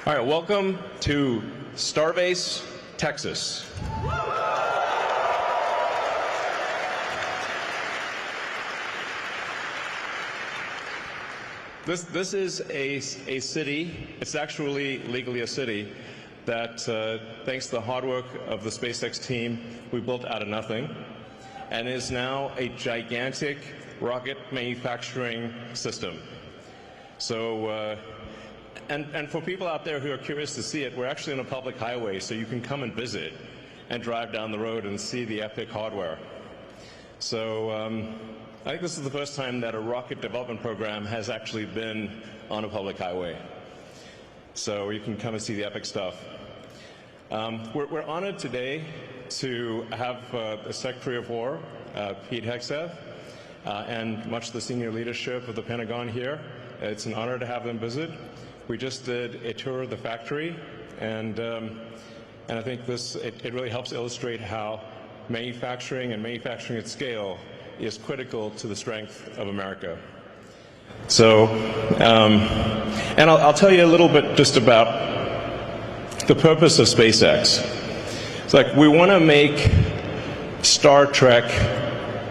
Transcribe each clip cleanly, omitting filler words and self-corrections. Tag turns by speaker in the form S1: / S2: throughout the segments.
S1: All right, welcome to Starbase, Texas. This is a city, it's actually legally a city, that thanks to the hard work of the SpaceX team, we built out of nothing, and is now a gigantic rocket manufacturing system. So, and for people out there who are curious to see it, we're actually on a public highway, so you can come and visit and drive down the road and see the epic hardware. So I think this is the first time that a rocket development program has actually been on a public highway. So you can come and see the epic stuff. We're honored today to have the Secretary of War, Pete Hegseth, and much of the senior leadership of the Pentagon here. It's an honor to have them visit. We just did a tour of the factory, and I think it really helps illustrate how manufacturing and manufacturing at scale is critical to the strength of America. So, and I'll tell you a little bit just about the purpose of SpaceX. It's like we want to make Star Trek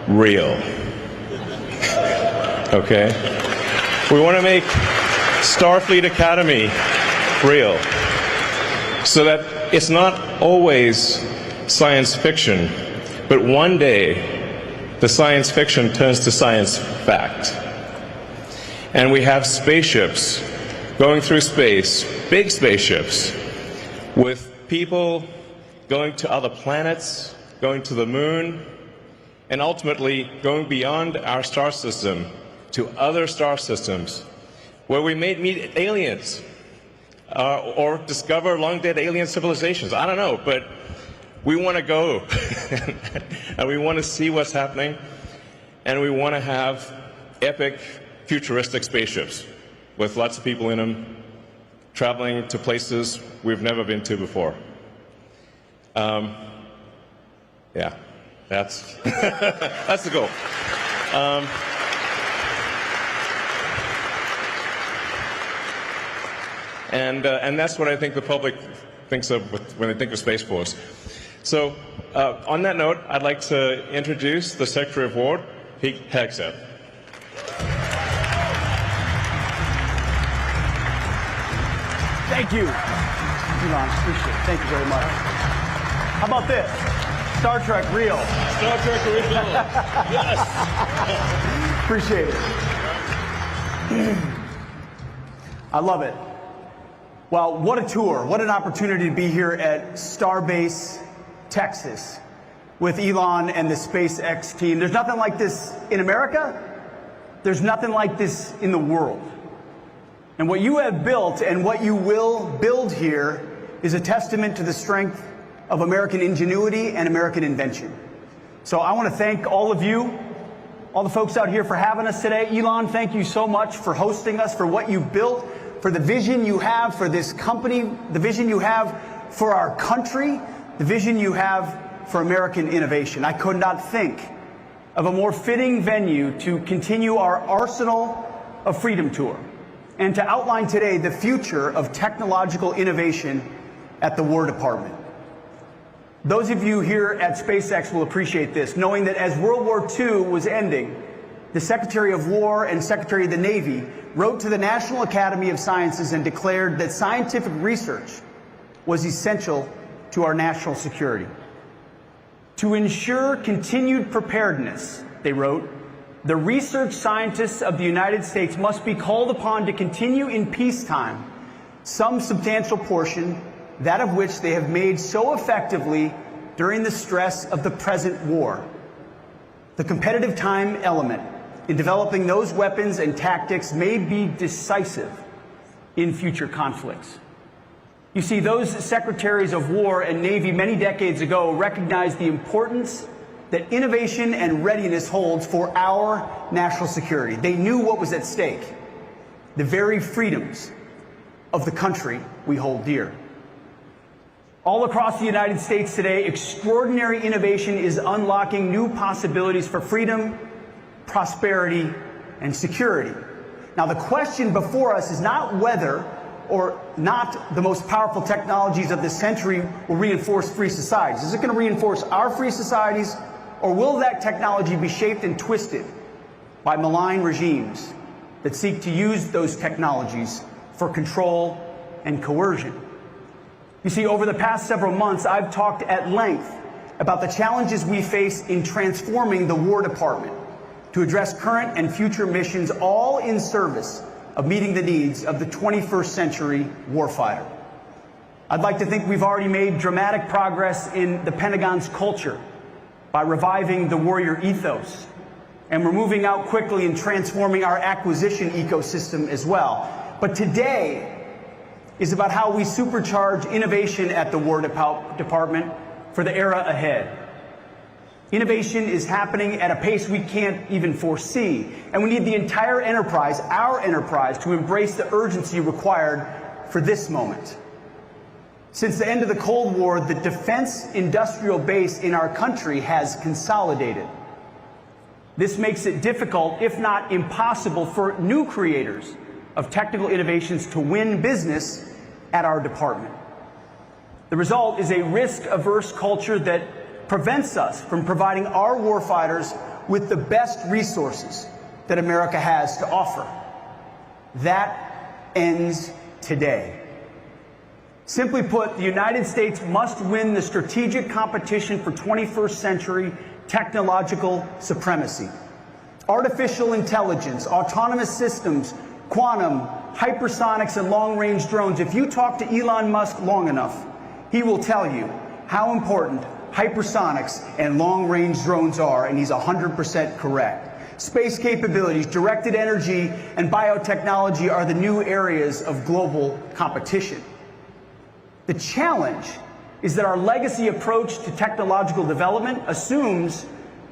S1: real. Okay? We want to make Starfleet Academy real, so that it's not always science fiction, but one day the science fiction turns to science fact. And we have spaceships going through space, big spaceships, with people going to other planets, going to the moon, and ultimately going beyond our star system to other star systems, where we may meet aliens or discover long-dead alien civilizations. I don't know, but we want to go, and we want to see what's happening, and we want to have epic, futuristic spaceships with lots of people in them, traveling to places we've never been to before. Yeah, that's that's the goal. And that's what I think the public thinks of when they think of Space Force. So, on that note, I'd like to introduce the Secretary of War, Pete Hegseth.
S2: Thank you, Elon. Appreciate it. Thank you very much. How about this? Star Trek real.
S1: Star Trek original. Yes.
S2: Appreciate it. I love it. Well, what a tour. What an opportunity to be here at Starbase, Texas, with Elon and the SpaceX team. There's nothing like this in America. There's nothing like this in the world. And what you have built and what you will build here is a testament to the strength of American ingenuity and American invention. So I want to thank all of you, all the folks out here for having us today. Elon, thank you so much for hosting us, for what you built, for the vision you have for this company, the vision you have for our country, the vision you have for American innovation. I could not think of a more fitting venue to continue our Arsenal of Freedom tour and to outline today the future of technological innovation at the War Department. Those of you here at SpaceX will appreciate this, knowing that as World War II was ending, the Secretary of War and Secretary of the Navy wrote to the National Academy of Sciences and declared that scientific research was essential to our national security. To ensure continued preparedness, they wrote, the research scientists of the United States must be called upon to continue in peacetime some substantial portion, that of which they have made so effectively during the stress of the present war. The competitive time element in developing those weapons and tactics may be decisive in future conflicts. You see, those secretaries of war and Navy many decades ago recognized the importance that innovation and readiness holds for our national security. They knew what was at stake, the very freedoms of the country we hold dear. All across the United States today, extraordinary innovation is unlocking new possibilities for freedom, prosperity, and security. Now, the question before us is not whether or not the most powerful technologies of this century will reinforce free societies. Is it going to reinforce our free societies, or will that technology be shaped and twisted by malign regimes that seek to use those technologies for control and coercion? You see, over the past several months, I've talked at length about the challenges we face in transforming the War Department to address current and future missions, all in service of meeting the needs of the 21st century warfighter. I'd like to think we've already made dramatic progress in the Pentagon's culture by reviving the warrior ethos, and we're moving out quickly in transforming our acquisition ecosystem as well. But today is about how we supercharge innovation at the War Department for the era ahead. Innovation is happening at a pace we can't even foresee, and we need the entire enterprise, our enterprise, to embrace the urgency required for this moment. Since the end of the Cold War, the defense industrial base in our country has consolidated. This makes it difficult, if not impossible, for new creators of technical innovations to win business at our department. The result is a risk-averse culture that prevents us from providing our warfighters with the best resources that America has to offer. That ends today. Simply put, the United States must win the strategic competition for 21st century technological supremacy. Artificial intelligence, autonomous systems, quantum, hypersonics, and long-range drones. If you talk to Elon Musk long enough, he will tell you how important hypersonics and long-range drones are, and he's 100% correct. Space capabilities, directed energy, and biotechnology are the new areas of global competition. The challenge is that our legacy approach to technological development assumes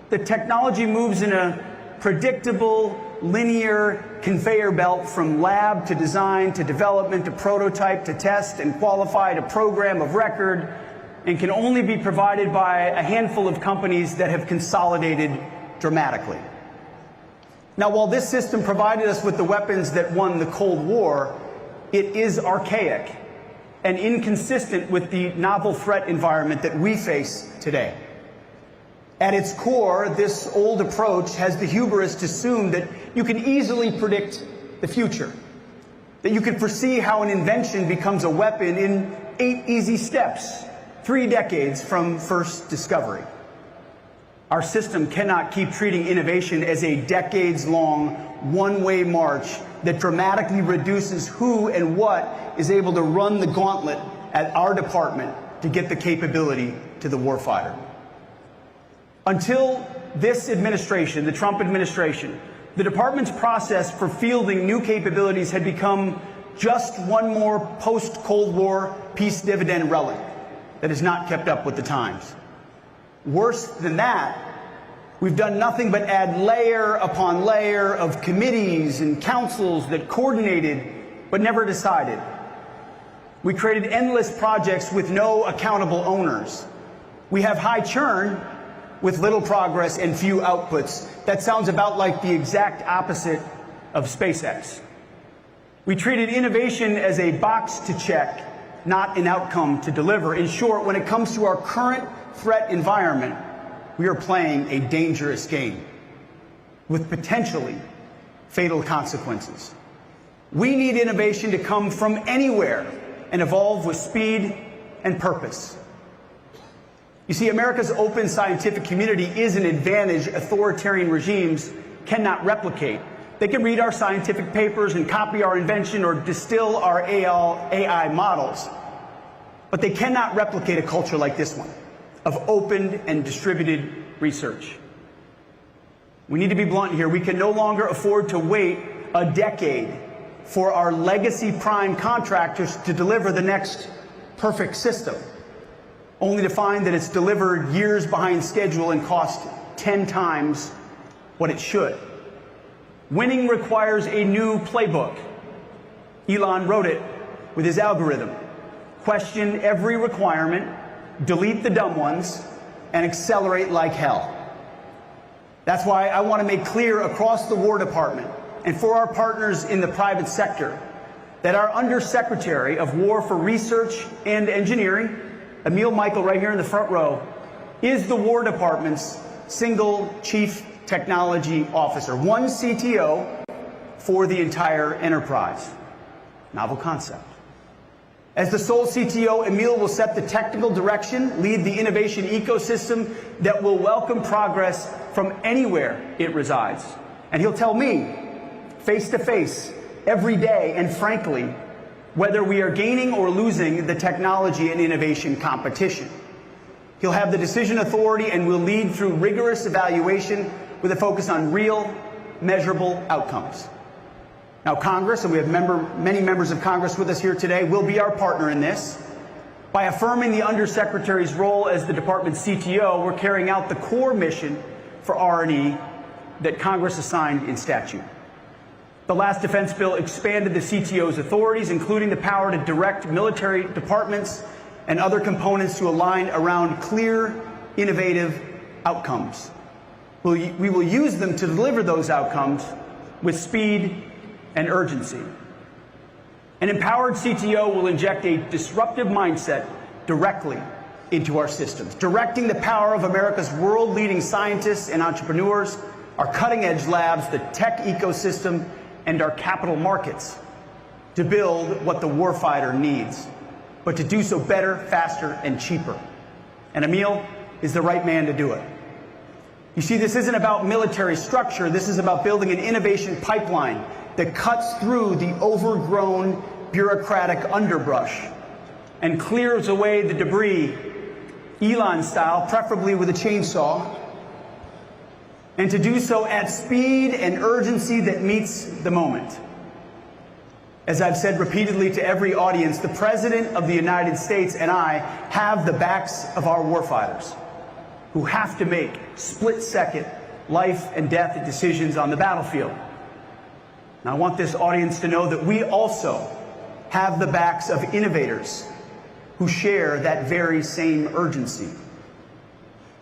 S2: that technology moves in a predictable, linear conveyor belt from lab to design to development to prototype to test and qualify to program of record, and can only be provided by a handful of companies that have consolidated dramatically. Now, while this system provided us with the weapons that won the Cold War, it is archaic and inconsistent with the novel threat environment that we face today. At its core, this old approach has the hubris to assume that you can easily predict the future, that you can foresee how an invention becomes a weapon in 8 easy steps, 3 decades from first discovery. Our system cannot keep treating innovation as a decades-long, one-way march that dramatically reduces who and what is able to run the gauntlet at our department to get the capability to the warfighter. Until this administration, the Trump administration, the department's process for fielding new capabilities had become just one more post-Cold War peace dividend relic that has not kept up with the times. Worse than that, we've done nothing but add layer upon layer of committees and councils that coordinated but never decided. We created endless projects with no accountable owners. We have high churn with little progress and few outputs. That sounds about like the exact opposite of SpaceX. We treated innovation as a box to check, not an outcome to deliver. In short, when it comes to our current threat environment, we are playing a dangerous game with potentially fatal consequences. We need innovation to come from anywhere and evolve with speed and purpose. You see, America's open scientific community is an advantage authoritarian regimes cannot replicate. They can read our scientific papers and copy our invention or distill our AI models, but they cannot replicate a culture like this one of open and distributed research. We need to be blunt here. We can no longer afford to wait a decade for our legacy prime contractors to deliver the next perfect system, only to find that it's delivered years behind schedule and cost 10 times what it should. Winning requires a new playbook. Elon wrote it with his algorithm. question every requirement, delete the dumb ones, and accelerate like hell. That's why I want to make clear across the War Department and for our partners in the private sector that our Undersecretary of War for Research and Engineering, Emil Michael, right here in the front row, is the War Department's single chief technology officer, one CTO for the entire enterprise. Novel concept. As the sole CTO, Emil will set the technical direction, lead the innovation ecosystem that will welcome progress from anywhere it resides. And he'll tell me, face to face, every day, and frankly, whether we are gaining or losing the technology and innovation competition. He'll have the decision authority and will lead through rigorous evaluation with a focus on real, measurable outcomes. Now, Congress, and we have many members of Congress with us here today, will be our partner in this. By affirming the Undersecretary's role as the department's CTO, we're carrying out the core mission for R&E that Congress assigned in statute. The last defense bill expanded the CTO's authorities, including the power to direct military departments and other components to align around clear, innovative outcomes. We will use them to deliver those outcomes with speed and urgency. An empowered CTO will inject a disruptive mindset directly into our systems, directing the power of America's world-leading scientists and entrepreneurs, our cutting-edge labs, the tech ecosystem, and our capital markets to build what the warfighter needs, but to do so better, faster, and cheaper. And Emil is the right man to do it. You see, this isn't about military structure. This is about building an innovation pipeline that cuts through the overgrown bureaucratic underbrush and clears away the debris, Elon style, preferably with a chainsaw, and to do so at speed and urgency that meets the moment. As I've said repeatedly to every audience, the President of the United States and I have the backs of our warfighters who have to make split-second life and death decisions on the battlefield. Now, I want this audience to know that we also have the backs of innovators who share that very same urgency.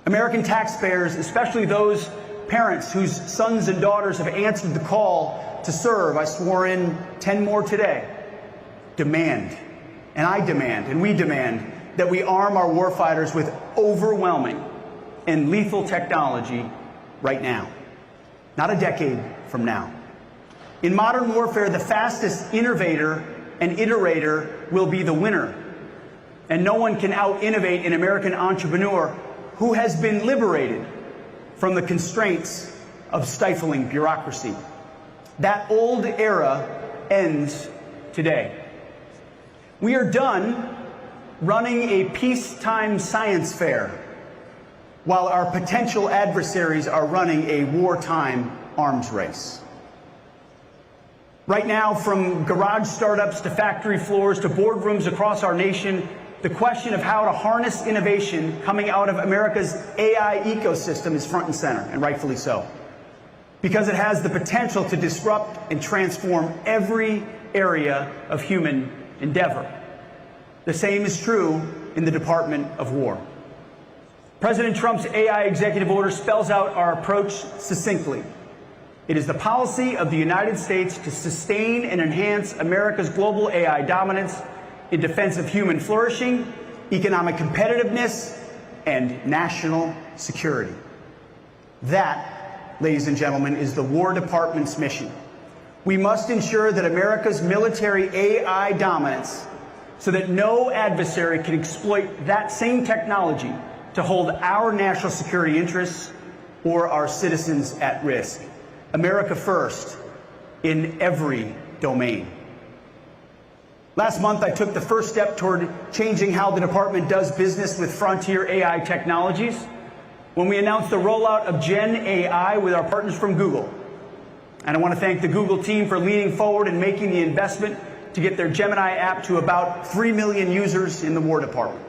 S2: American taxpayers, especially those parents whose sons and daughters have answered the call to serve, I swore in 10 more today, demand, and I demand, and we demand, that we arm our warfighters with overwhelming and lethal technology right now, not a decade from now. In modern warfare, the fastest innovator and iterator will be the winner. And no one can out-innovate an American entrepreneur who has been liberated from the constraints of stifling bureaucracy. That old era ends today. We are done running a peacetime science fair while our potential adversaries are running a wartime arms race. Right now, from garage startups to factory floors to boardrooms across our nation, the question of how to harness innovation coming out of America's AI ecosystem is front and center, and rightfully so, because it has the potential to disrupt and transform every area of human endeavor. The same is true in the Department of War. President Trump's AI executive order spells out our approach succinctly. It is the policy of the United States to sustain and enhance America's global AI dominance in defense of human flourishing, economic competitiveness, and national security. That, ladies and gentlemen, is the War Department's mission. We must ensure that America's military AI dominance so that no adversary can exploit that same technology to hold our national security interests or our citizens at risk. America first in every domain. Last month, I took the first step toward changing how the department does business with frontier AI technologies when we announced the rollout of Gen AI with our partners from Google. And I want to thank the Google team for leaning forward and making the investment to get their Gemini app to about 3 million users in the War Department.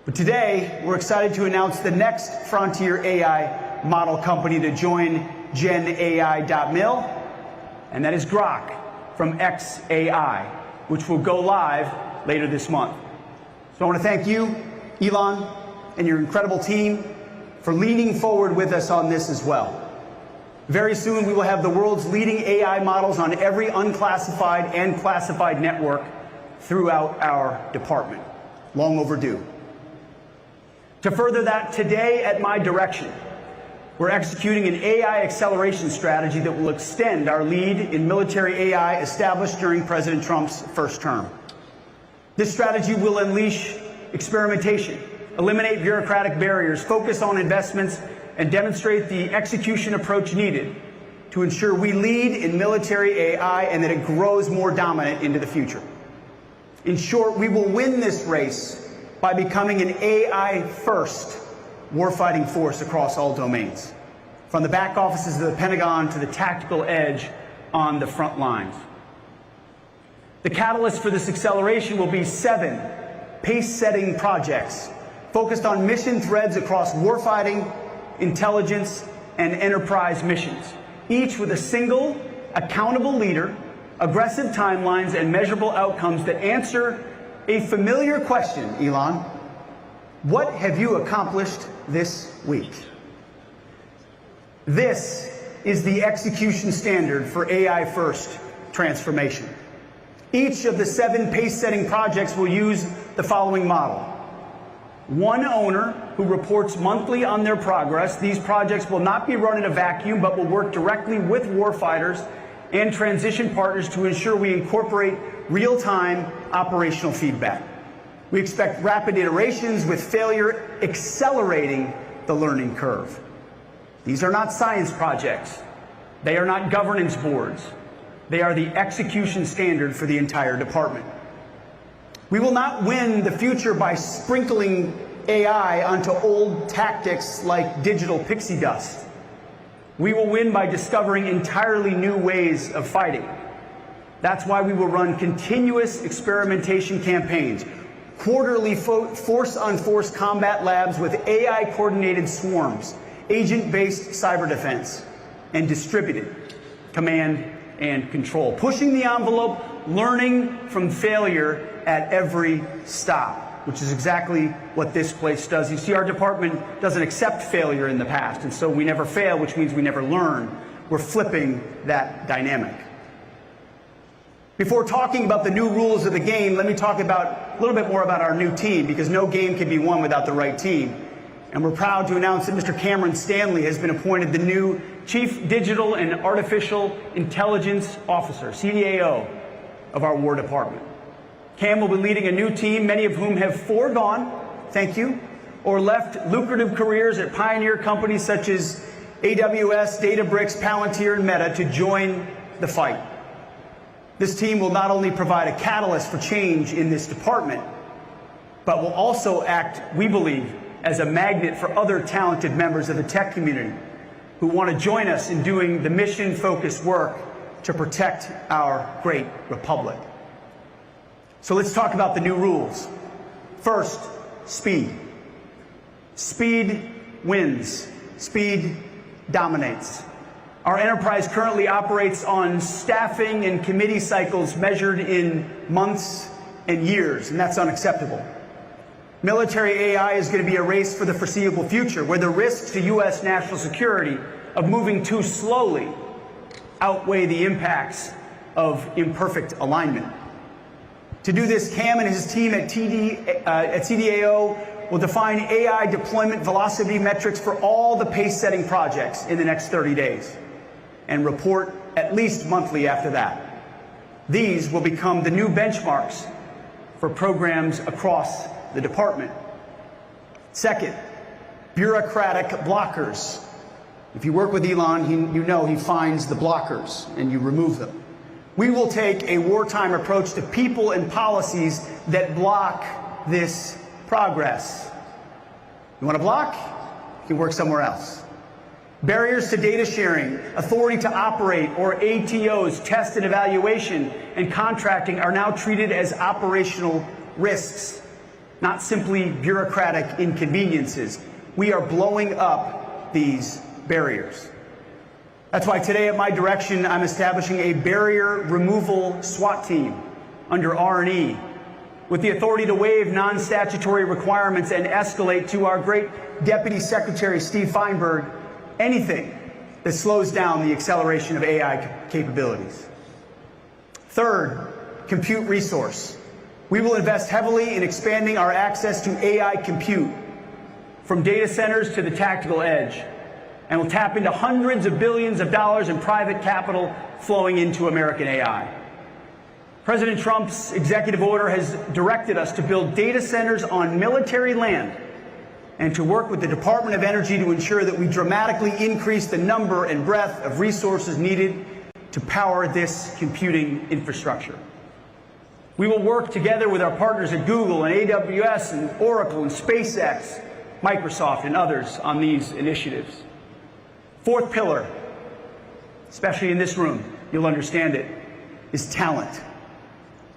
S2: But today, we're excited to announce the next frontier AI model company to join GenAI.mil, and that is Grok from xAI, which will go live later this month. So I want to thank you, Elon, and your incredible team for leaning forward with us on this as well. Very soon, we will have the world's leading AI models on every unclassified and classified network throughout our department. Long overdue. To further that, today, at my direction, we're executing an AI acceleration strategy that will extend our lead in military AI established during President Trump's first term. This strategy will unleash experimentation, eliminate bureaucratic barriers, focus on investments, and demonstrate the execution approach needed to ensure we lead in military AI and that it grows more dominant into the future. In short, we will win this race by becoming an AI-first warfighting force across all domains, from the back offices of the Pentagon to the tactical edge on the front lines. The catalyst for this acceleration will be 7 pace-setting projects focused on mission threads across warfighting, intelligence, and enterprise missions, each with a single, accountable leader, aggressive timelines, and measurable outcomes that answer a familiar question, Elon. What have you accomplished this week? This is the execution standard for AI-first transformation. Each of the 7 pace-setting projects will use the following model. One owner who reports monthly on their progress. These projects will not be run in a vacuum, but will work directly with warfighters and transition partners to ensure we incorporate real-time operational feedback. We expect rapid iterations, with failure accelerating the learning curve. These are not science projects. They are not governance boards. They are the execution standard for the entire department. We will not win the future by sprinkling AI onto old tactics like digital pixie dust. We will win by discovering entirely new ways of fighting. That's why we will run continuous experimentation campaigns, quarterly force-on-force combat labs with AI-coordinated swarms, agent-based cyber defense, and distributed command and control, pushing the envelope, learning from failure at every stop, which is exactly what this place does. You see, our department doesn't accept failure in the past, and so we never fail, which means we never learn. We're flipping that dynamic. Before talking about the new rules of the game, let me talk about a little bit more about our new team, because no game can be won without the right team. And we're proud to announce that Mr. Cameron Stanley has been appointed the new Chief Digital and Artificial Intelligence Officer, CDAO, of our War Department. Cam will be leading a new team, many of whom have foregone, thank you, or left lucrative careers at pioneer companies such as AWS, Databricks, Palantir, and Meta to join the fight. This team will not only provide a catalyst for change in this department, but will also act, we believe, as a magnet for other talented members of the tech community who want to join us in doing the mission-focused work to protect our great republic. So let's talk about the new rules. First, speed. Speed wins. Speed dominates. Our enterprise currently operates on staffing and committee cycles measured in months and years, and that's unacceptable. Military AI is going to be a race for the foreseeable future, where the risks to U.S. national security of moving too slowly outweigh the impacts of imperfect alignment. To do this, Cam and his team at CDAO will define AI deployment velocity metrics for all the pace-setting projects in the next 30 days and report at least monthly after that. These will become the new benchmarks for programs across the department. Second, bureaucratic blockers. If you work with Elon, you know he finds the blockers and you remove them. We will take a wartime approach to people and policies that block this progress. You want to block? You can work somewhere else. Barriers to data sharing, authority to operate, or ATOs, test and evaluation, and contracting are now treated as operational risks, not simply bureaucratic inconveniences. We are blowing up these barriers. That's why today, at my direction, I'm establishing a barrier removal SWAT team under R&E with the authority to waive non-statutory requirements and escalate to our great Deputy Secretary Steve Feinberg anything that slows down the acceleration of AI capabilities. Third, compute resource. We will invest heavily in expanding our access to AI compute, from data centers to the tactical edge, and will tap into hundreds of billions of dollars in private capital flowing into American AI. President Trump's executive order has directed us to build data centers on military land and to work with the Department of Energy to ensure that we dramatically increase the number and breadth of resources needed to power this computing infrastructure. We will work together with our partners at Google and AWS and Oracle and SpaceX, Microsoft and others on these initiatives. Fourth pillar, especially in this room, you'll understand it, is talent.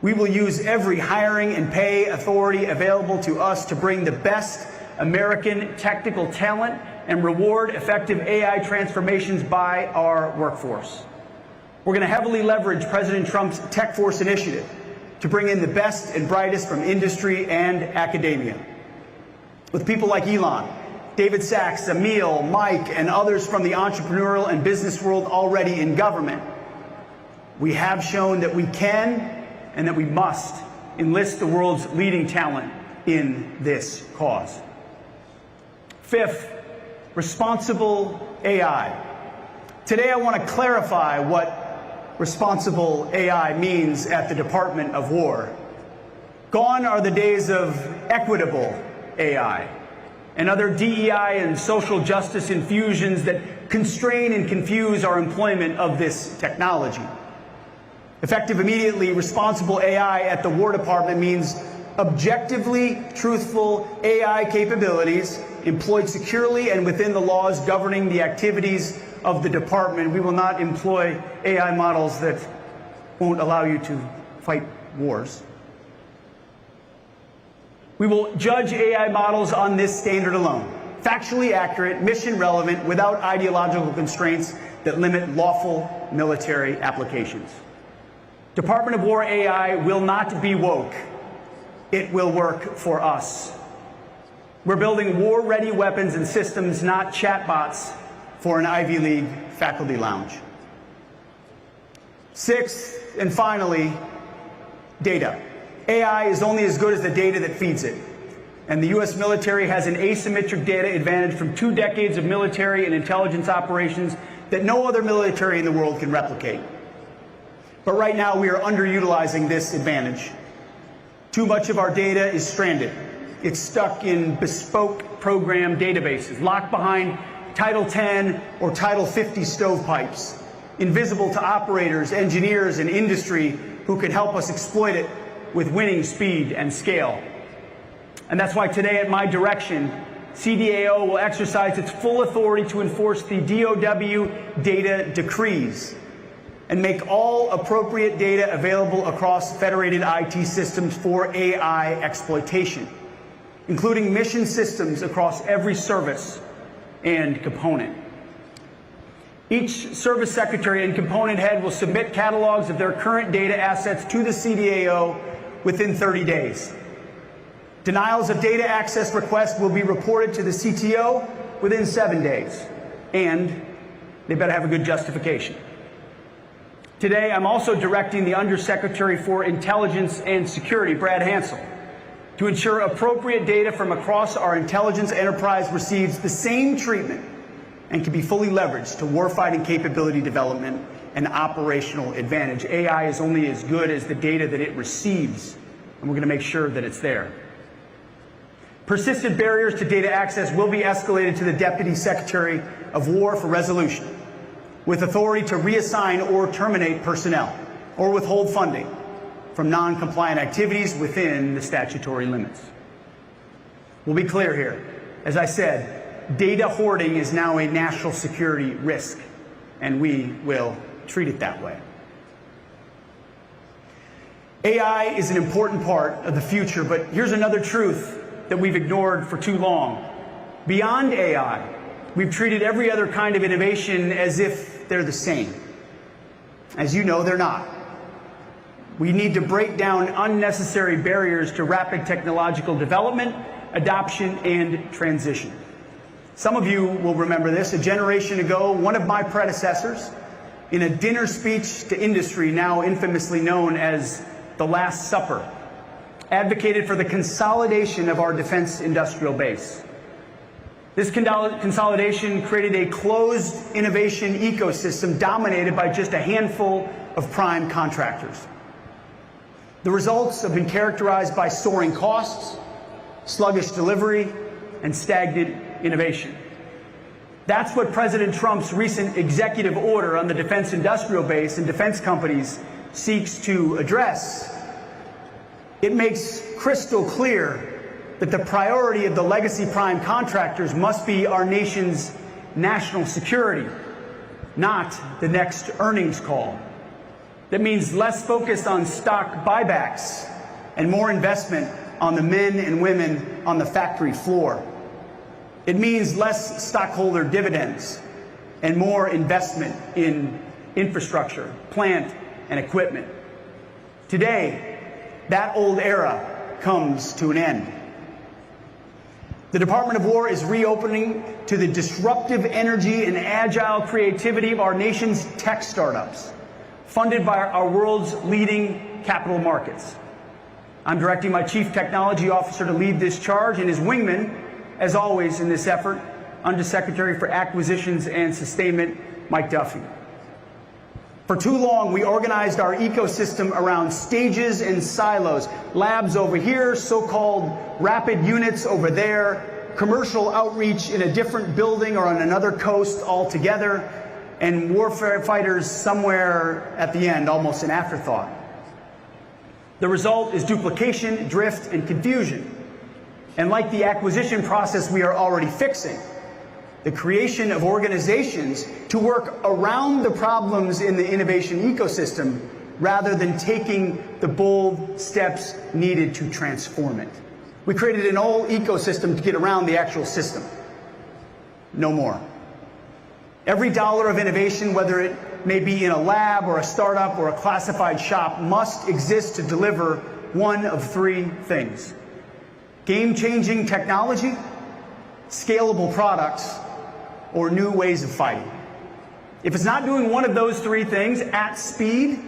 S2: We will use every hiring and pay authority available to us to bring the best American technical talent and reward effective AI transformations by our workforce. We're going to heavily leverage President Trump's Tech Force initiative to bring in the best and brightest from industry and academia. With people like Elon, David Sachs, Emil, Mike, and others from the entrepreneurial and business world already in government, we have shown that we can and that we must enlist the world's leading talent in this cause. Fifth, responsible AI. Today I want to clarify what responsible AI means at the Department of War. Gone are the days of equitable AI and other DEI and social justice infusions that constrain and confuse our employment of this technology. Effective immediately, responsible AI at the War Department means objectively truthful AI capabilities employed securely and within the laws governing the activities of the department. We will not employ AI models that won't allow you to fight wars. We will judge AI models on this standard alone. Factually accurate, mission relevant, without ideological constraints that limit lawful military applications. Department of War AI will not be woke. It will work for us. We're building war-ready weapons and systems, not chatbots for an Ivy League faculty lounge. Sixth, and finally, data. AI is only as good as the data that feeds it. And the U.S. military has an asymmetric data advantage from 2 decades of military and intelligence operations that no other military in the world can replicate. But right now, we are underutilizing this advantage. Too much of our data is stranded. It's stuck in bespoke program databases, locked behind Title 10 or Title 50 stovepipes, invisible to operators, engineers, and industry who can help us exploit it with winning speed and scale. And that's why today, at my direction, CDAO will exercise its full authority to enforce the DOW data decrees and make all appropriate data available across federated IT systems for AI exploitation, including mission systems across every service and component. Each service secretary and component head will submit catalogs of their current data assets to the CDAO within 30 days. Denials of data access requests will be reported to the CTO within 7 days, and they better have a good justification. Today, I'm also directing the Undersecretary for Intelligence and Security, Brad Hansel, to ensure appropriate data from across our intelligence enterprise receives the same treatment and can be fully leveraged to warfighting capability development and operational advantage. AI is only as good as the data that it receives, and we're going to make sure that it's there. Persistent barriers to data access will be escalated to the Deputy Secretary of War for resolution, with authority to reassign or terminate personnel or withhold funding from non-compliant activities within the statutory limits. We'll be clear here. As I said, data hoarding is now a national security risk, and we will treat it that way. AI is an important part of the future, but here's another truth that we've ignored for too long. Beyond AI, we've treated every other kind of innovation as if they're the same. As you know, they're not. We need to break down unnecessary barriers to rapid technological development, adoption, and transition. Some of you will remember this. A generation ago, one of my predecessors, in a dinner speech to industry now infamously known as the Last Supper, advocated for the consolidation of our defense industrial base. This consolidation created a closed innovation ecosystem dominated by just a handful of prime contractors. The results have been characterized by soaring costs, sluggish delivery, and stagnant innovation. That's what President Trump's recent executive order on the defense industrial base and defense companies seeks to address. It makes crystal clear that the priority of the legacy prime contractors must be our nation's national security, not the next earnings call. That means less focus on stock buybacks and more investment on the men and women on the factory floor. It means less stockholder dividends and more investment in infrastructure, plant, and equipment. Today, that old era comes to an end. The Department of War is reopening to the disruptive energy and agile creativity of our nation's tech startups, funded by our world's leading capital markets. I'm directing my Chief Technology Officer to lead this charge, and his wingman, as always in this effort, Undersecretary for Acquisitions and Sustainment, Mike Duffy. For too long, we organized our ecosystem around stages and silos, labs over here, so-called rapid units over there, commercial outreach in a different building or on another coast altogether, and warfare fighters somewhere at the end, almost an afterthought. The result is duplication, drift, and confusion. And like the acquisition process we are already fixing, the creation of organizations to work around the problems in the innovation ecosystem rather than taking the bold steps needed to transform it. We created an whole ecosystem to get around the actual system. No more. Every dollar of innovation, whether it may be in a lab or a startup or a classified shop, must exist to deliver one of three things: game-changing technology, scalable products, or new ways of fighting. If it's not doing one of those three things at speed,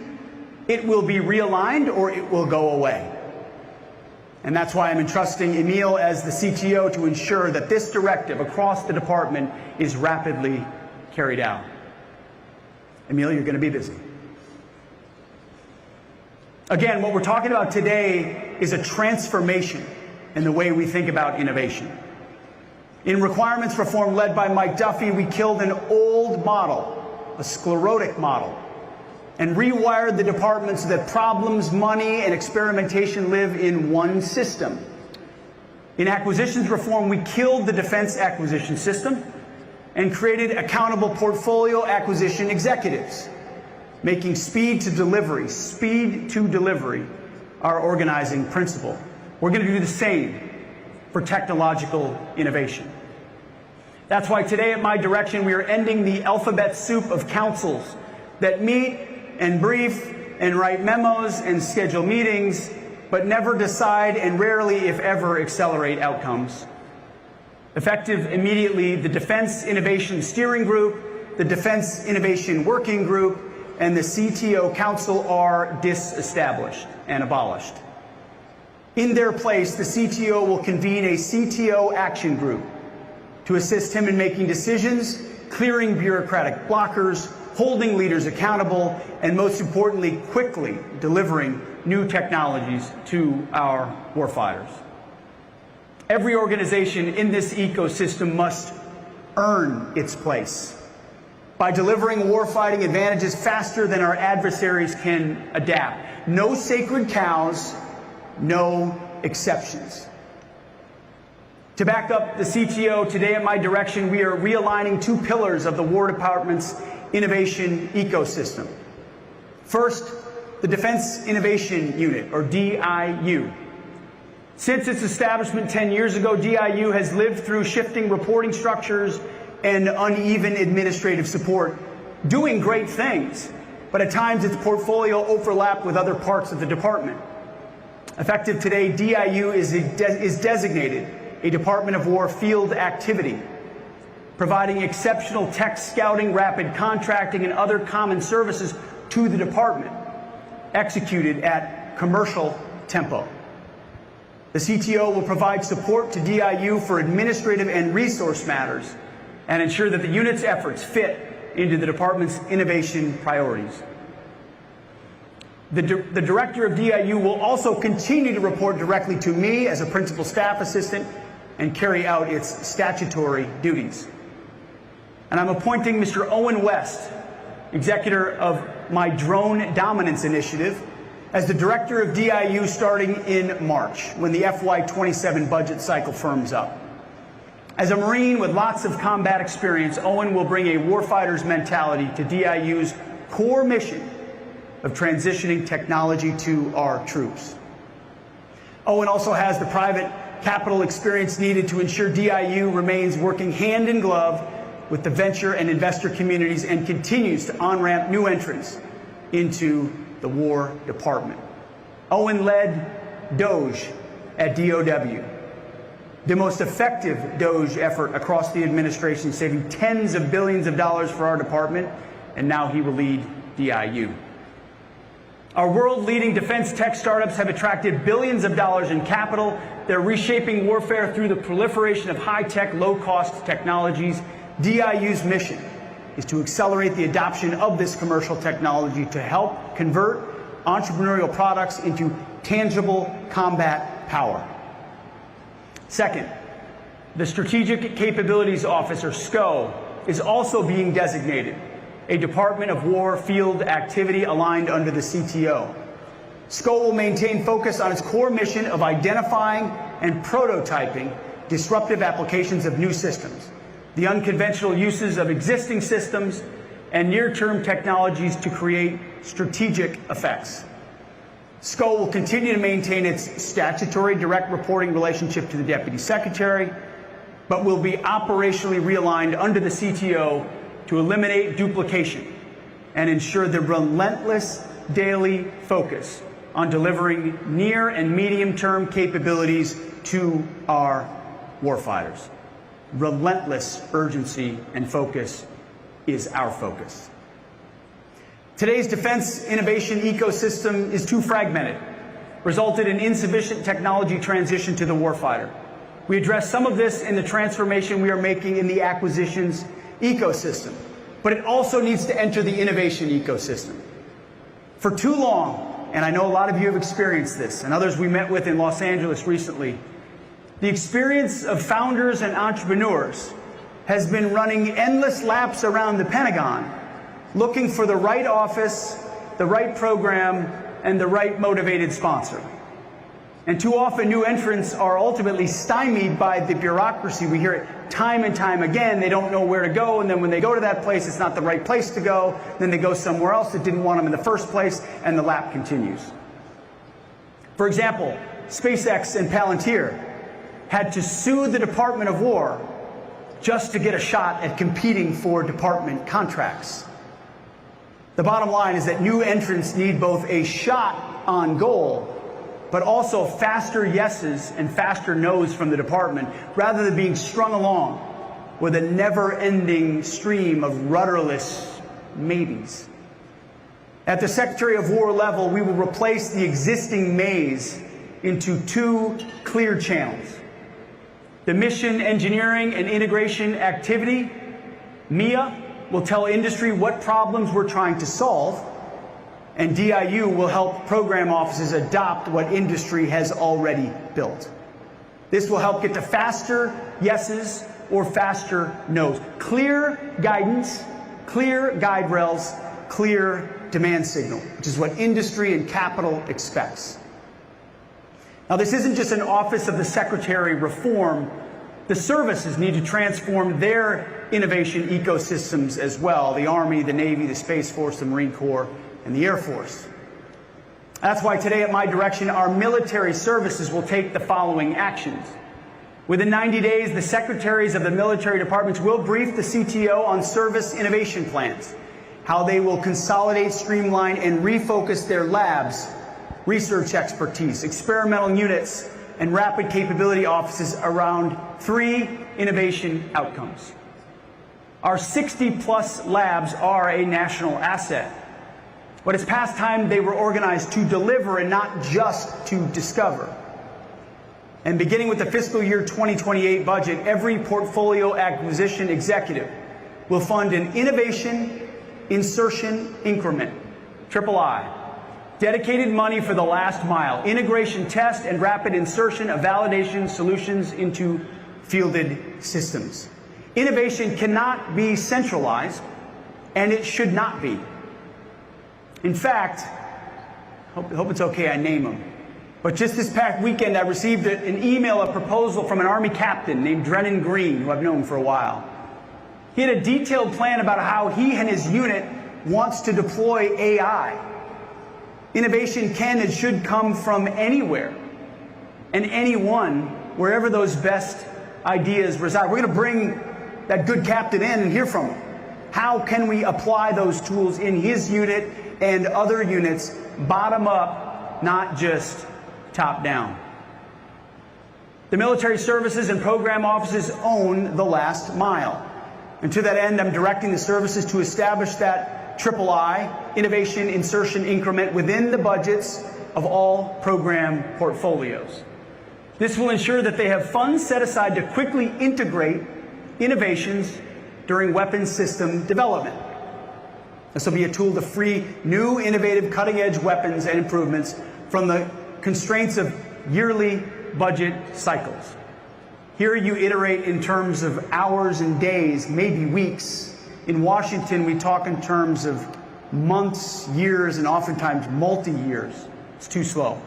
S2: it will be realigned or it will go away. And that's why I'm entrusting Emil as the CTO to ensure that this directive across the department is rapidly carried out. Emil, you're going to be busy. Again, what we're talking about today is a transformation in the way we think about innovation. In requirements reform led by Mike Duffy, we killed an old model, a sclerotic model, and rewired the department so that problems, money, and experimentation live in one system. In acquisitions reform, we killed the defense acquisition system and created accountable portfolio acquisition executives, making speed to delivery our organizing principle. We're going to do the same for technological innovation. That's why today, at my direction, we are ending the alphabet soup of councils that meet and brief and write memos and schedule meetings, but never decide and rarely, if ever, accelerate outcomes. Effective immediately, the Defense Innovation Steering Group, the Defense Innovation Working Group, and the CTO Council are disestablished and abolished. In their place, the CTO will convene a CTO action group to assist him in making decisions, clearing bureaucratic blockers, holding leaders accountable, and most importantly, quickly delivering new technologies to our warfighters. Every organization in this ecosystem must earn its place by delivering warfighting advantages faster than our adversaries can adapt. No sacred cows, no exceptions. To back up the CTO, today at my direction, we are realigning two pillars of the War Department's innovation ecosystem. First, the Defense Innovation Unit, or DIU. Since its establishment 10 years ago, DIU has lived through shifting reporting structures and uneven administrative support, doing great things, but at times its portfolio overlapped with other parts of the department. Effective today, DIU is designated a Department of War field activity, providing exceptional tech scouting, rapid contracting, and other common services to the department, executed at commercial tempo. The CTO will provide support to DIU for administrative and resource matters and ensure that the unit's efforts fit into the department's innovation priorities. The director of DIU will also continue to report directly to me as a principal staff assistant and carry out its statutory duties. And I'm appointing Mr. Owen West, executor of my Drone Dominance Initiative, as the director of DIU starting in March, when the FY27 budget cycle firms up. As a Marine with lots of combat experience, Owen will bring a warfighter's mentality to DIU's core mission of transitioning technology to our troops. Owen also has the private capital experience needed to ensure DIU remains working hand in glove with the venture and investor communities and continues to on-ramp new entrants into the War Department. Owen led DOGE at DOW, the most effective DOGE effort across the administration, saving tens of billions of dollars for our department, and now he will lead DIU. Our world-leading defense tech startups have attracted billions of dollars in capital. They're reshaping warfare through the proliferation of high-tech, low-cost technologies. DIU's mission is to accelerate the adoption of this commercial technology to help convert entrepreneurial products into tangible combat power. Second, the Strategic Capabilities Office, or SCO, is also being designated a Department of War field activity aligned under the CTO. SCO will maintain focus on its core mission of identifying and prototyping disruptive applications of new systems, the unconventional uses of existing systems, and near-term technologies to create strategic effects. SCO will continue to maintain its statutory direct reporting relationship to the Deputy Secretary, but will be operationally realigned under the CTO to eliminate duplication and ensure the relentless daily focus on delivering near and medium-term capabilities to our warfighters. Relentless urgency and focus is our focus. Today's defense innovation ecosystem is too fragmented, resulted in insufficient technology transition to the warfighter. We address some of this in the transformation we are making in the acquisitions ecosystem, but it also needs to enter the innovation ecosystem. For too long, and I know a lot of you have experienced this, and others we met with in Los Angeles recently, the experience of founders and entrepreneurs has been running endless laps around the Pentagon, looking for the right office, the right program, and the right motivated sponsor. And too often, new entrants are ultimately stymied by the bureaucracy. We hear it time and time again. They don't know where to go, and then when they go to that place, it's not the right place to go. Then they go somewhere else that didn't want them in the first place, and the lap continues. For example, SpaceX and Palantir had to sue the Department of War just to get a shot at competing for department contracts. The bottom line is that new entrants need both a shot on goal, but also faster yeses and faster nos from the department, rather than being strung along with a never-ending stream of rudderless maybes. At the Secretary of War level, we will replace the existing maze into two clear channels. The Mission Engineering and Integration Activity, MIA, will tell industry what problems we're trying to solve, and DIU will help program offices adopt what industry has already built. This will help get to faster yeses or faster nos. Clear guidance, clear guide rails, clear demand signal, which is what industry and capital expects. Now, this isn't just an Office of the Secretary reform. The services need to transform their innovation ecosystems as well: the Army, the Navy, the Space Force, the Marine Corps, and the Air Force. That's why today, at my direction, our military services will take the following actions. Within 90 days, the secretaries of the military departments will brief the CTO on service innovation plans, how they will consolidate, streamline, and refocus their labs, research expertise, experimental units, and rapid capability offices around 3 innovation outcomes. Our 60-plus labs are a national asset, but it's past time they were organized to deliver and not just to discover. And beginning with the fiscal year 2028 budget, every portfolio acquisition executive will fund an innovation insertion increment, III, dedicated money for the last mile, integration test and rapid insertion of validation solutions into fielded systems. Innovation cannot be centralized, and it should not be. In fact, hope it's okay I name them, but just this past weekend I received an email, a proposal from an Army captain named Drennan Green, who I've known for a while. He had a detailed plan about how he and his unit wants to deploy AI. Innovation can and should come from anywhere and anyone, wherever those best ideas reside. We're going to bring that good captain in and hear from him. How can we apply those tools in his unit and other units, bottom up, not just top down? The military services and program offices own the last mile. And to that end, I'm directing the services to establish that III, innovation insertion increment, within the budgets of all program portfolios. This will ensure that they have funds set aside to quickly integrate innovations during weapons system development. This will be a tool to free new, innovative, cutting-edge weapons and improvements from the constraints of yearly budget cycles. Here you iterate in terms of hours and days, maybe weeks. In Washington, we talk in terms of months, years, and oftentimes multi-years. It's too slow.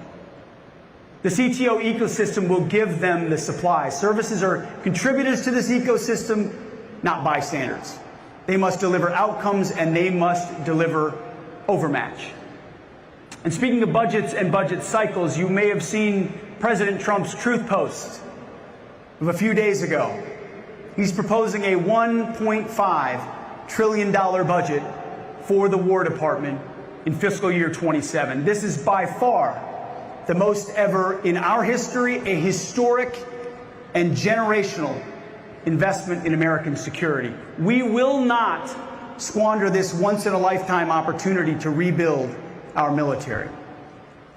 S2: The CTO ecosystem will give them the supply. Services are contributors to this ecosystem, not bystanders. They must deliver outcomes, and they must deliver overmatch. And speaking of budgets and budget cycles, you may have seen President Trump's truth post of a few days ago. He's proposing a $1.5 trillion budget for the War Department in fiscal year 27. This is by far the most ever in our history, a historic and generational investment in American security. We will not squander this once-in-a-lifetime opportunity to rebuild our military.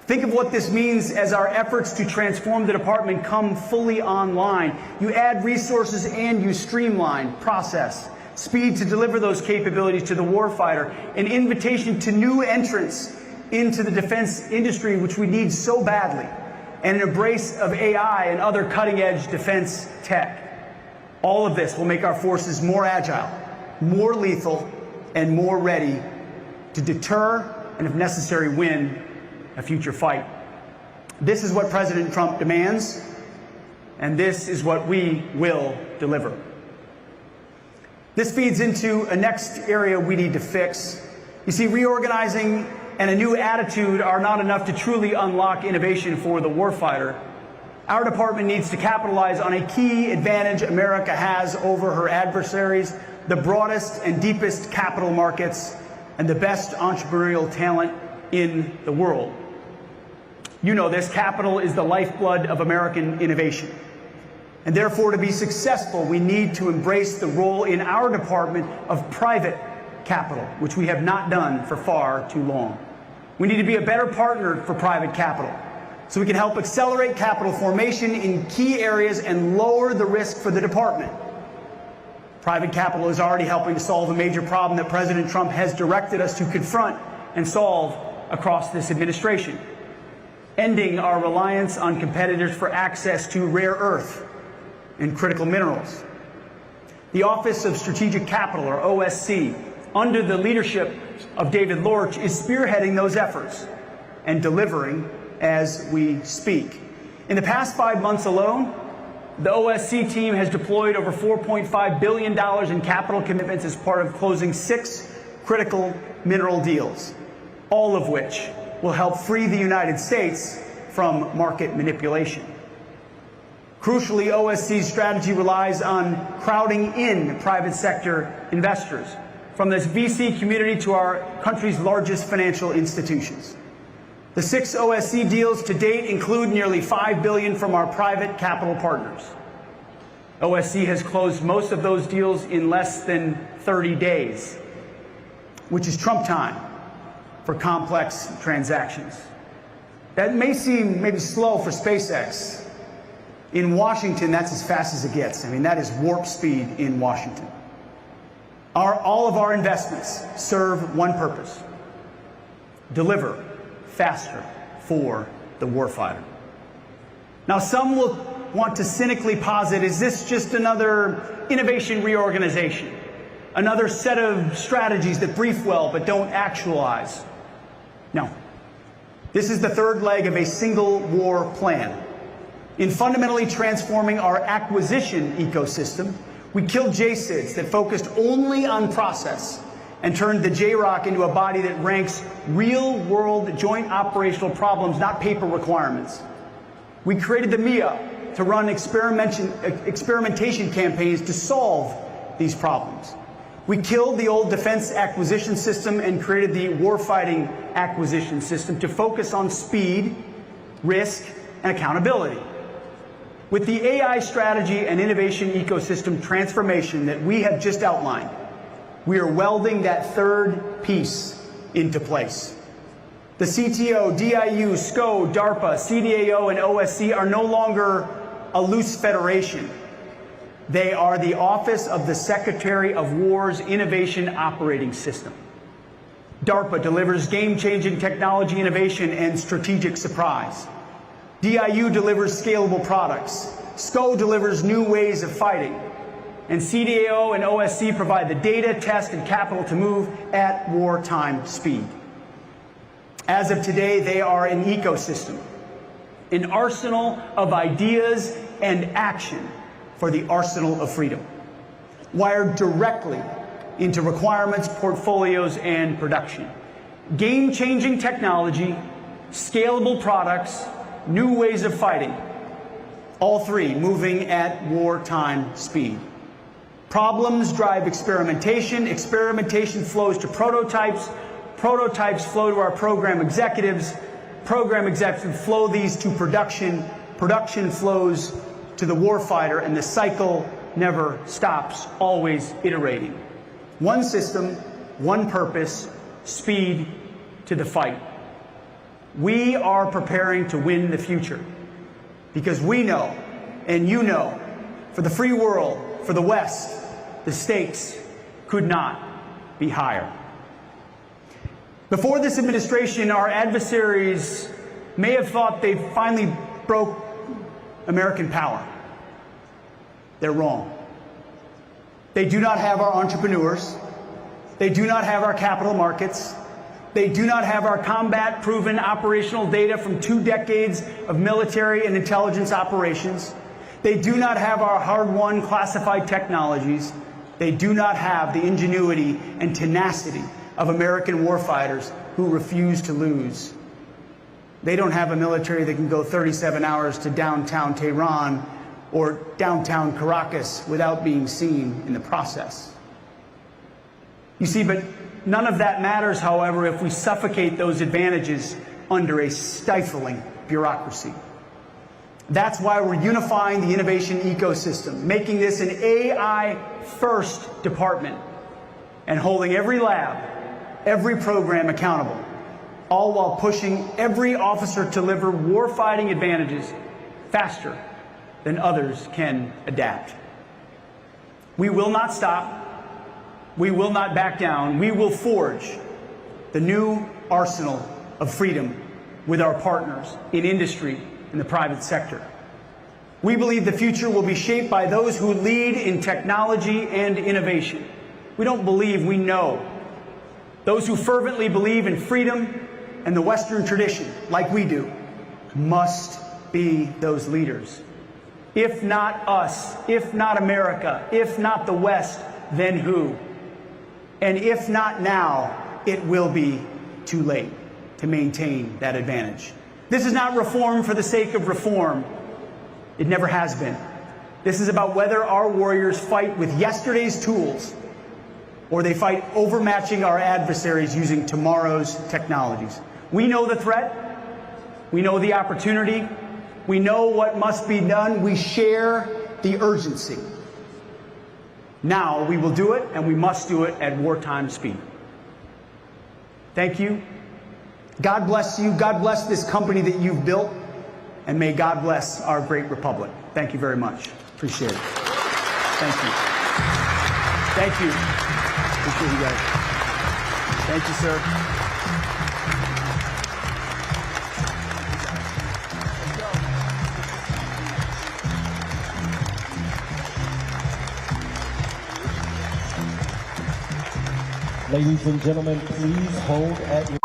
S2: Think of what this means as our efforts to transform the department come fully online. You add resources and you streamline process, speed to deliver those capabilities to the warfighter, an invitation to new entrants into the defense industry, which we need so badly, and an embrace of AI and other cutting-edge defense tech. All of this will make our forces more agile, more lethal, and more ready to deter and, if necessary, win a future fight. This is what President Trump demands, and this is what we will deliver. This feeds into a next area we need to fix. You see, reorganizing and a new attitude are not enough to truly unlock innovation for the warfighter. Our department needs to capitalize on a key advantage America has over her adversaries: the broadest and deepest capital markets and the best entrepreneurial talent in the world. You know this, capital is the lifeblood of American innovation. And therefore, to be successful, we need to embrace the role in our department of private capital, which we have not done for far too long. We need to be a better partner for private capital, so we can help accelerate capital formation in key areas and lower the risk for the department. Private capital is already helping to solve a major problem that President Trump has directed us to confront and solve across this administration: ending our reliance on competitors for access to rare earth and critical minerals. The Office of Strategic Capital, or OSC, under the leadership of David Lorch, is spearheading those efforts and delivering as we speak. In the past 5 months alone, the OSC team has deployed over $4.5 billion in capital commitments as part of closing 6 critical mineral deals, all of which will help free the United States from market manipulation. Crucially, OSC's strategy relies on crowding in private sector investors, from the VC community to our country's largest financial institutions. The 6 OSC deals to date include nearly $5 billion from our private capital partners. OSC has closed most of those deals in less than 30 days, which is Trump time for complex transactions. That may seem maybe slow for SpaceX. In Washington, that's as fast as it gets. I mean, that is warp speed in Washington. All of our investments serve one purpose: deliver faster for the warfighter. Now, some will want to cynically posit, is this just another innovation reorganization? Another set of strategies that brief well but don't actualize? No. This is the third leg of a single war plan. In fundamentally transforming our acquisition ecosystem, we killed JSIDs that focused only on process and turned the JROC into a body that ranks real-world joint operational problems, not paper requirements. We created the MIA to run experimentation campaigns to solve these problems. We killed the old defense acquisition system and created the warfighting acquisition system to focus on speed, risk, and accountability. With the AI strategy and innovation ecosystem transformation that we have just outlined, we are welding that third piece into place. The CTO, DIU, SCO, DARPA, CDAO, and OSC are no longer a loose federation. They are the Office of the Secretary of War's Innovation Operating System. DARPA delivers game-changing technology innovation and strategic surprise. DIU delivers scalable products. SCO delivers new ways of fighting. And CDAO and OSC provide the data, test, and capital to move at wartime speed. As of today, they are an ecosystem, an arsenal of ideas and action for the arsenal of freedom, wired directly into requirements, portfolios, and production. Game-changing technology, scalable products, new ways of fighting, all three moving at wartime speed. Problems drive experimentation, experimentation flows to prototypes, prototypes flow to our program executives flow these to production, production flows to the warfighter, and the cycle never stops, always iterating. One system, one purpose, speed to the fight. We are preparing to win the future because we know, and you know, for the free world, for the West, the stakes could not be higher. Before this administration, our adversaries may have thought they finally broke American power. They're wrong. They do not have our entrepreneurs. They do not have our capital markets. They do not have our combat-proven operational data from 2 decades of military and intelligence operations. They do not have our hard-won classified technologies. They do not have the ingenuity and tenacity of American warfighters who refuse to lose. They don't have a military that can go 37 hours to downtown Tehran or downtown Caracas without being seen in the process. You see, but none of that matters, however, if we suffocate those advantages under a stifling bureaucracy. That's why we're unifying the innovation ecosystem, making this an AI-first department, and holding every lab, every program accountable, all while pushing every officer to deliver warfighting advantages faster than others can adapt. We will not stop. We will not back down. We will forge the new arsenal of freedom with our partners in industry and the private sector. We believe the future will be shaped by those who lead in technology and innovation. We don't believe, we know. Those who fervently believe in freedom and the Western tradition, like we do, must be those leaders. If not us, if not America, if not the West, then who? And if not now, it will be too late to maintain that advantage. This is not reform for the sake of reform. It never has been. This is about whether our warriors fight with yesterday's tools or they fight overmatching our adversaries using tomorrow's technologies. We know the threat. We know the opportunity. We know what must be done. We share the urgency. Now we will do it, and we must do it at wartime speed. Thank you. God bless you. God bless this company that you've built, and may God bless our great republic. Thank you very much. Appreciate it. Thank you. Thank you. Appreciate you guys. Thank you, sir.
S3: Ladies and gentlemen, please hold at your...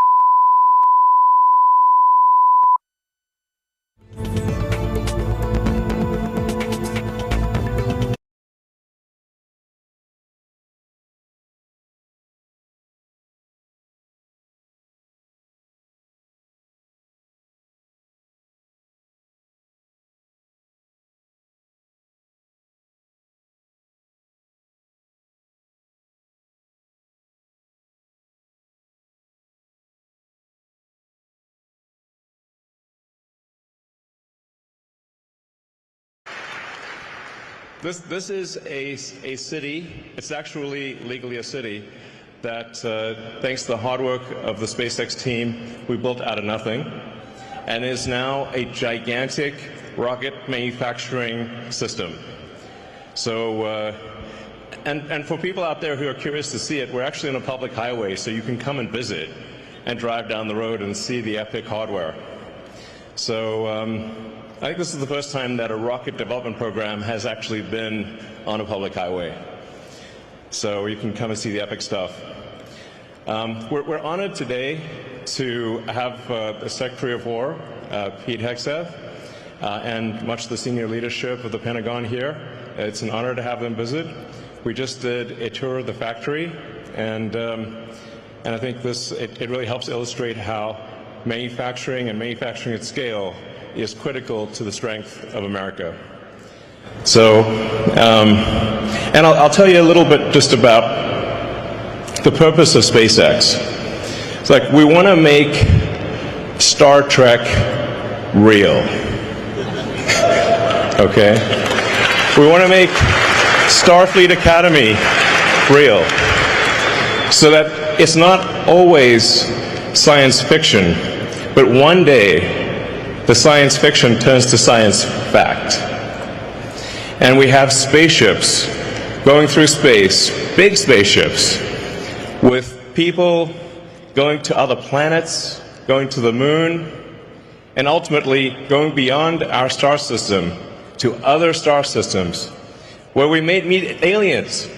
S1: This is a city, it's actually legally a city, that thanks to the hard work of the SpaceX team, we built out of nothing, and is now a gigantic rocket manufacturing system. So, and for people out there who are curious to see it, we're actually on a public highway, so you can come and visit and drive down the road and see the epic hardware. So, I think this is the first time that a rocket development program has actually been on a public highway. So you can come and see the epic stuff. We're honored today to have the Secretary of War, Pete Hegseth, and much of the senior leadership of the Pentagon here. It's an honor to have them visit. We just did a tour of the factory, and I think it really helps illustrate how manufacturing and manufacturing at scale is critical to the strength of America. So, and I'll tell you a little bit just about the purpose of SpaceX. It's like we want to make Star Trek real. Okay? We want to make Starfleet Academy real, so that it's not always science fiction, but one day the science fiction turns to science fact. And we have spaceships going through space, big spaceships, with people going to other planets, going to the moon, and ultimately going beyond our star system to other star systems, where we may meet aliens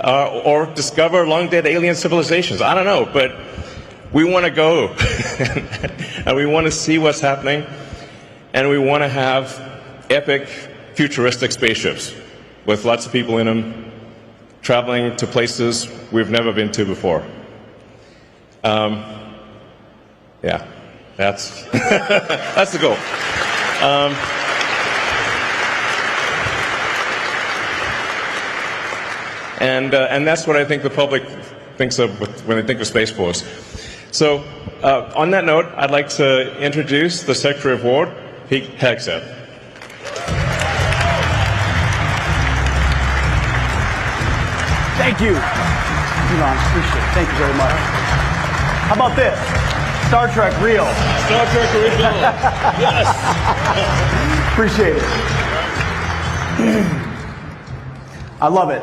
S1: or discover long-dead alien civilizations. I don't know, but we want to go, and we want to see what's happening, and we want to have epic, futuristic spaceships with lots of people in them, traveling to places we've never been to before. Yeah, that's that's the goal. And that's what I think the public thinks of when they think of Space Force. So, on that note, I'd like to introduce the Secretary of War, Pete Hegseth.
S2: Thank you, Elon. Appreciate it. Thank you very much. How about this? Star Trek real.
S1: Star Trek original. Yes.
S2: Appreciate it. I love it.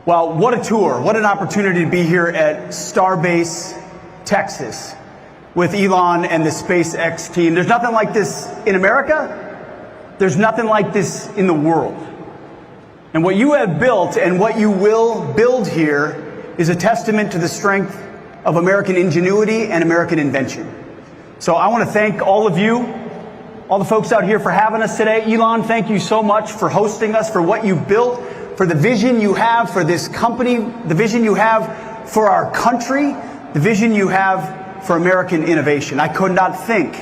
S2: Well, what a tour. What an opportunity to be here at Starbase, Texas, with Elon and the SpaceX team. There's nothing like this in America. There's nothing like this in the world. And what you have built and what you will build here is a testament to the strength of American ingenuity and American invention. So I want to thank all of you, all the folks out here for having us today. Elon, thank you so much for hosting us, for what you built, for the vision you have for this company, the vision you have for our country, the vision you have for American innovation. I could not think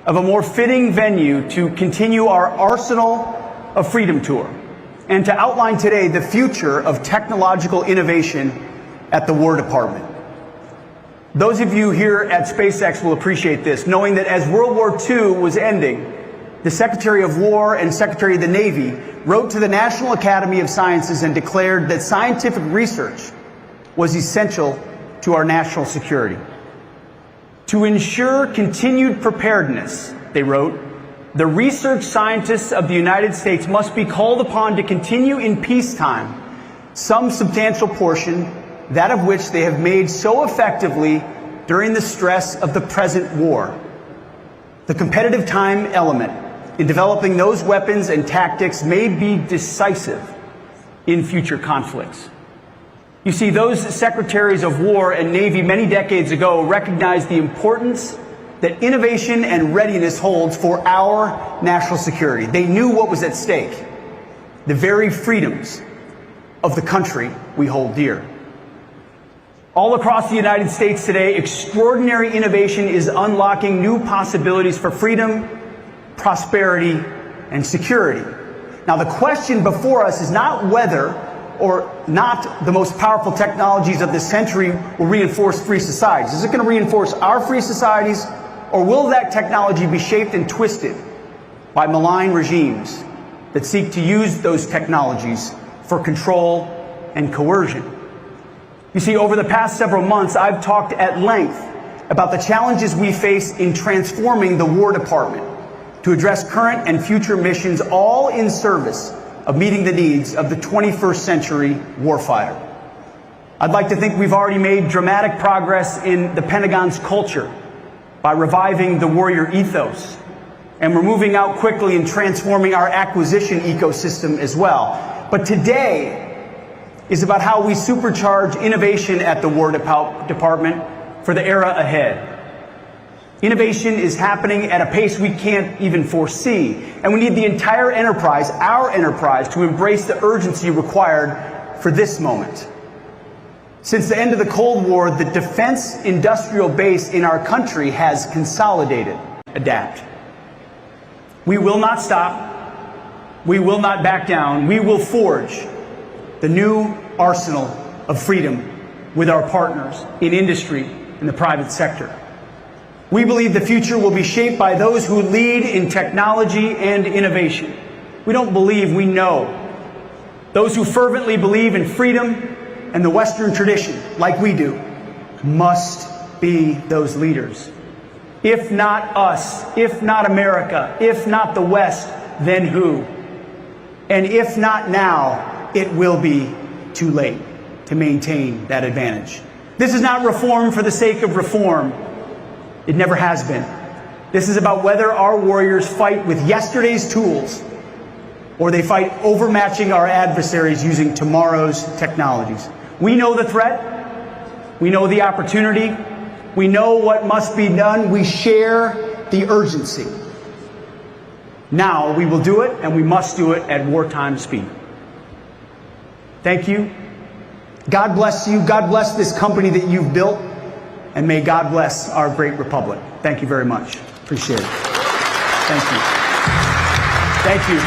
S2: of a more fitting venue to continue our Arsenal of Freedom tour. and to outline today the future of technological innovation at the War Department. Those of you here at SpaceX will appreciate this, knowing that as World War II was ending, the Secretary of War and Secretary of the Navy wrote to the National Academy of Sciences and declared that scientific research was essential to our national security. To ensure continued preparedness, they wrote, the research scientists of the United States must be called upon to continue in peacetime some substantial portion, that of which they have made so effectively during the stress of the present war. The competitive time element in developing those weapons and tactics may be decisive in future conflicts. You see, those secretaries of war and Navy many decades ago recognized the importance that innovation and readiness holds for our national security. They knew what was at stake, the very freedoms of the country we hold dear. All across the United States today, extraordinary innovation is unlocking new possibilities for freedom, prosperity, and security. Now, the question before us is not whether or not the most powerful technologies of this century will reinforce free societies. Is it going to reinforce our free societies, or will that technology be shaped and twisted by malign regimes that seek to use those technologies for control and coercion? You see, over the past several months, I've talked at length about the challenges we face in transforming the War Department to address current and future missions, all in service of meeting the needs of the 21st century warfighter. I'd like to think we've already made dramatic progress in the Pentagon's culture by reviving the warrior ethos, and we're moving out quickly and transforming our acquisition ecosystem as well. But today is about how we supercharge innovation at the War Department for the era ahead. Innovation is happening at a pace we can't even foresee, and we need the entire enterprise, our enterprise, to embrace the urgency required for this moment. Since the end of the Cold War, the defense industrial base in our country has consolidated. Adapt. We will not stop. We will not back down. We will forge the new arsenal of freedom with our partners in industry and the private sector. We believe the future will be shaped by those who lead in technology and innovation. We don't believe, we know. Those who fervently believe in freedom and the Western tradition, like we do, must be those leaders. If not us, if not America, if not the West, then who? And if not now, it will be too late to maintain that advantage. This is not reform for the sake of reform. It never has been. This is about whether our warriors fight with yesterday's tools or they fight overmatching our adversaries using tomorrow's technologies. We know the threat. We know the opportunity. We know what must be done. We share the urgency. Now we will do it, and we must do it at wartime speed. Thank you. God bless you. God bless this company that you've built. And may God bless our great republic. Thank you very much. Appreciate it. Thank you. Thank you.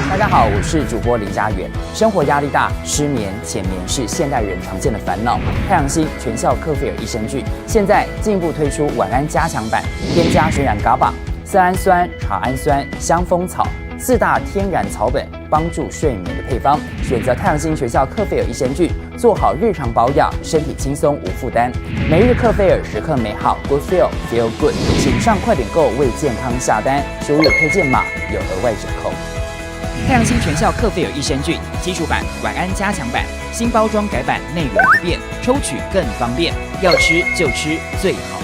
S4: 大家好，我是主播林家远。生活压力大，失眠、浅眠是现代人常见的烦恼。太阳星全效克菲尔益生菌现在进一步推出晚安加强版，添加水染伽巴、色氨酸、茶氨酸、香蜂草4大天然草本，帮助睡眠的配方。选择太阳星全效克菲尔益生菌，做好日常保养，身体轻松无负担。每日克菲尔，时刻美好 ，Good Feel Good。请上快点购为健康下单，输入推荐码有额外折扣。太阳星全效克菲尔益生菌基础版、晚安加强版，新包装改版，内容不变，抽取更方便。要吃就吃最好。